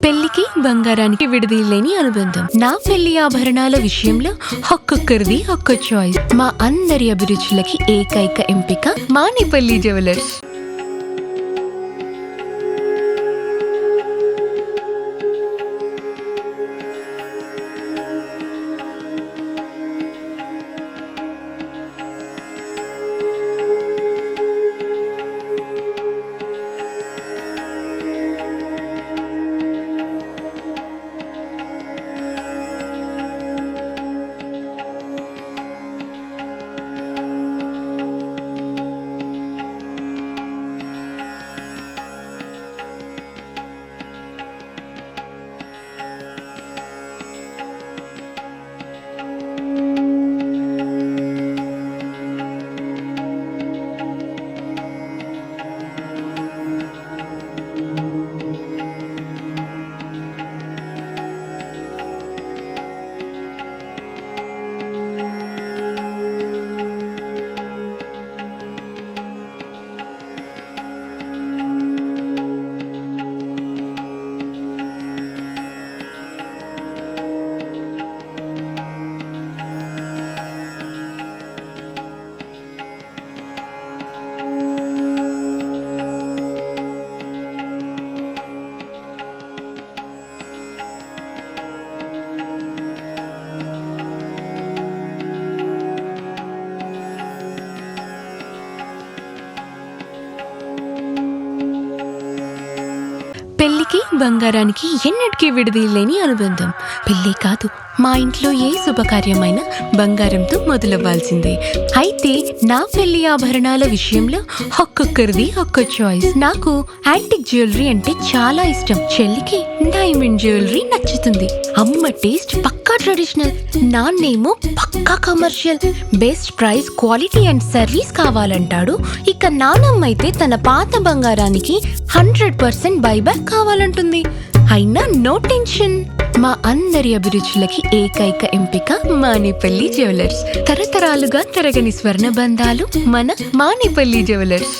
పెళ్లికి బంగారానికి విడదీయలేని అనుబంధం. నా పెళ్లి ఆభరణాల విషయంలో ఒక్కొక్కరిది ఒక్క చాయిస్. మా అందరి అభిరుచులకి ఏకైక ఎంపిక మానేపల్లి జ్యువెలర్స్. పెళ్లికి బంగారానికి ఎన్నటికీ విడదీయలేని అనుబంధం. పెళ్లి కాదు, మా ఇంట్లో ఏ శుభకార్యమైనా బంగారంతో మొదలవ్వాల్సిందే. అయితే నా పెళ్లి ఆభరణాల విషయంలో ఒక్కొక్కరిది ఒక్క చాయిస్. నాకు యాంటిక్ జ్యువెలరీ అంటే చాలా ఇష్టం. చెల్లికి డైమండ్ జ్యువెలరీ నచ్చుతుంది. అమ్మ టేస్ట్ పక్కా ట్రెడిషనల్, నాన్నేమో పక్కా commercial. Best price, quality and service కావాలంటాడు. ఇక నానమ్మ అయితే తన పాత బంగారానికి 100% బైబ్యాక్ కావాలంటుంది. అయినా నో టెన్షన్. మా అందరి అభిరుచులకి ఏకైక ఎంపిక మానేపల్లి జ్యువెలర్స్. తరతరాలుగా తరగని స్వర్ణ బంధాలు మన మానేపల్లి జ్యువెలర్స్.